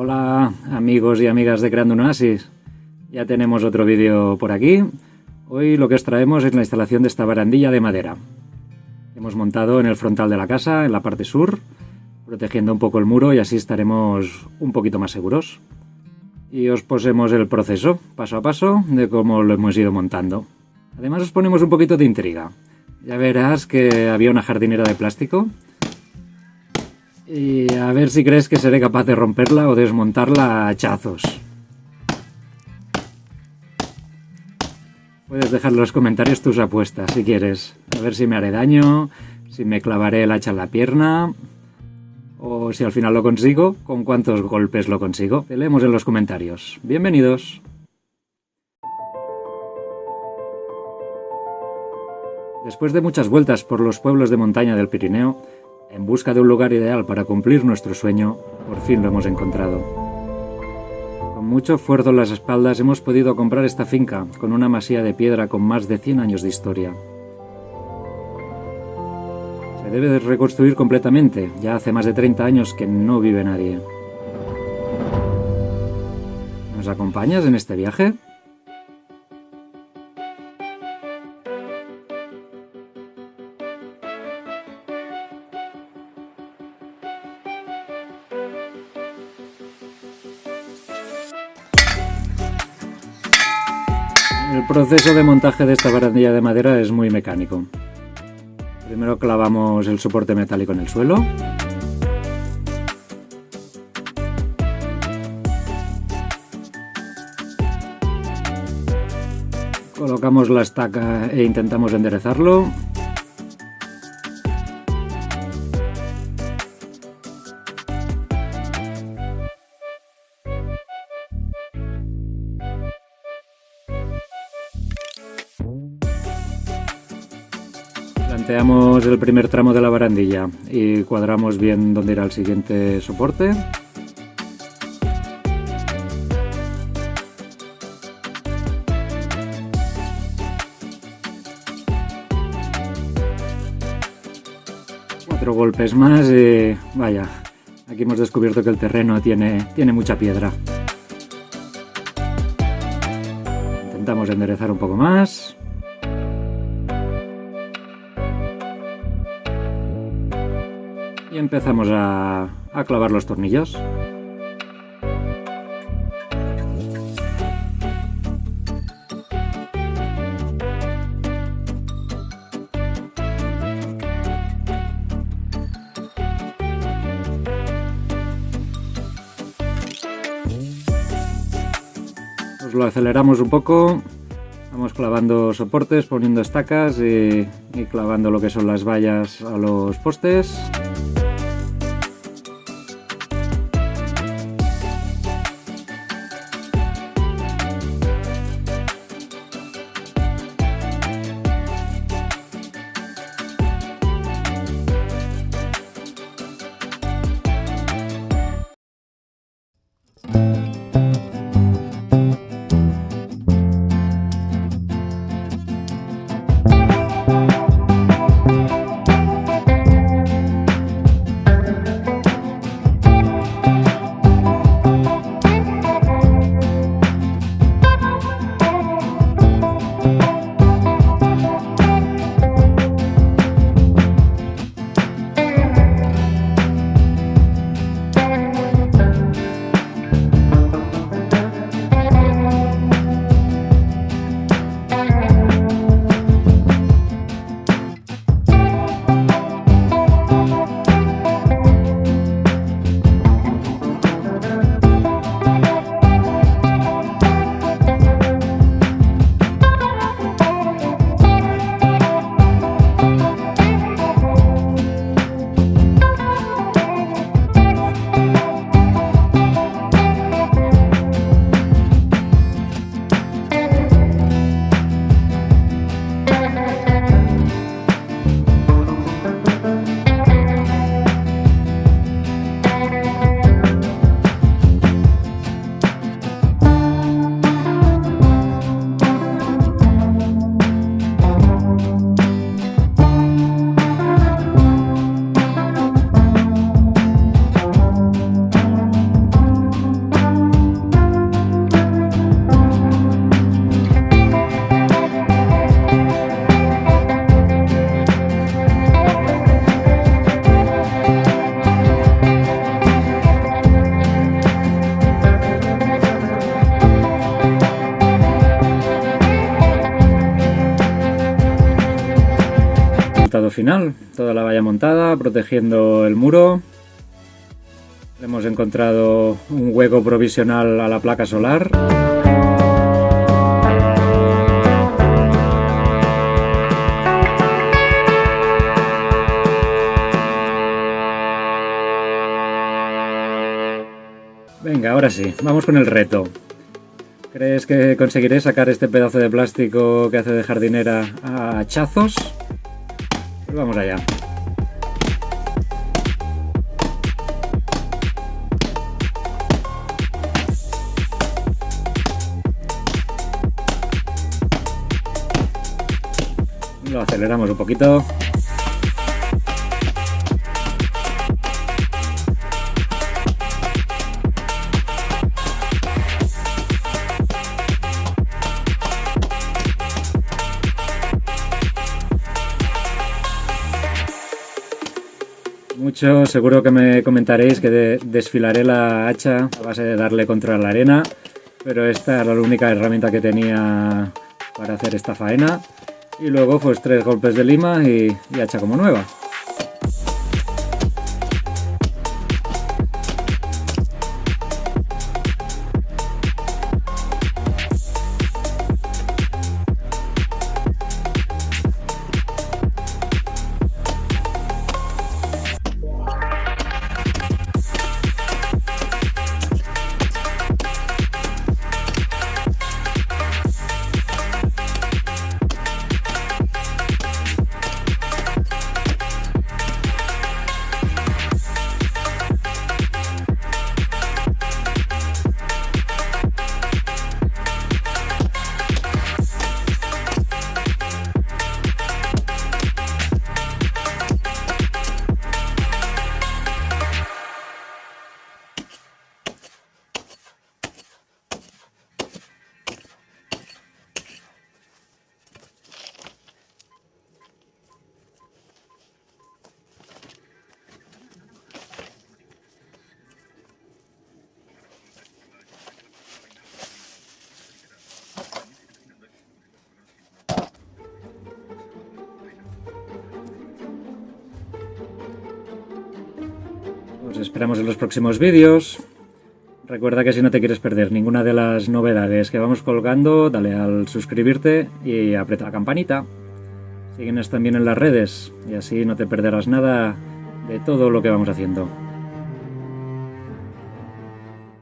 Hola amigos y amigas de Creando un Oasis. Ya tenemos otro vídeo por aquí. Hoy lo que os traemos es la instalación de esta barandilla de madera. Hemos montado en el frontal de la casa, en la parte sur, protegiendo un poco el muro y así estaremos un poquito más seguros. Y os posemos el proceso, paso a paso, de cómo lo hemos ido montando. Además os ponemos un poquito de intriga. Ya verás que había una jardinera de plástico. Y a ver si crees que seré capaz de romperla o desmontarla a hachazos. Puedes dejar en los comentarios tus apuestas si quieres. A ver si me haré daño, si me clavaré el hacha en la pierna, o si al final lo consigo, con cuántos golpes lo consigo. Te leemos en los comentarios. Bienvenidos. Después de muchas vueltas por los pueblos de montaña del Pirineo, en busca de un lugar ideal para cumplir nuestro sueño, por fin lo hemos encontrado. Con mucho esfuerzo en las espaldas hemos podido comprar esta finca con una masía de piedra con más de 100 años de historia. Se debe de reconstruir completamente, ya hace más de 30 años que no vive nadie. ¿Nos acompañas en este viaje? El proceso de montaje de esta barandilla de madera es muy mecánico. Primero clavamos el soporte metálico en el suelo. Colocamos la estaca e intentamos enderezarlo. Planteamos el primer tramo de la barandilla y cuadramos bien dónde irá el siguiente soporte. Cuatro golpes más y vaya, aquí hemos descubierto que el terreno tiene mucha piedra. Intentamos enderezar un poco más. Y empezamos a clavar los tornillos. Pues lo aceleramos un poco. Vamos clavando soportes, poniendo estacas y clavando lo que son las vallas a los postes. final, toda la valla montada, protegiendo el muro. Le hemos encontrado un hueco provisional a la placa solar. Venga, ahora sí, vamos con el reto. ¿Crees que conseguiré sacar este pedazo de plástico que hace de jardinera a hachazos? Pues vamos allá. Lo aceleramos un poquito. Muchos seguro que me comentaréis que desfilaré la hacha a base de darle contra la arena, pero esta era la única herramienta que tenía para hacer esta faena. Y luego pues 3 golpes de lima y hacha como nueva. Os esperamos en los próximos vídeos. Recuerda que si no te quieres perder ninguna de las novedades que vamos colgando, dale al suscribirte y aprieta la campanita. Síguenos también en las redes y así no te perderás nada de todo lo que vamos haciendo.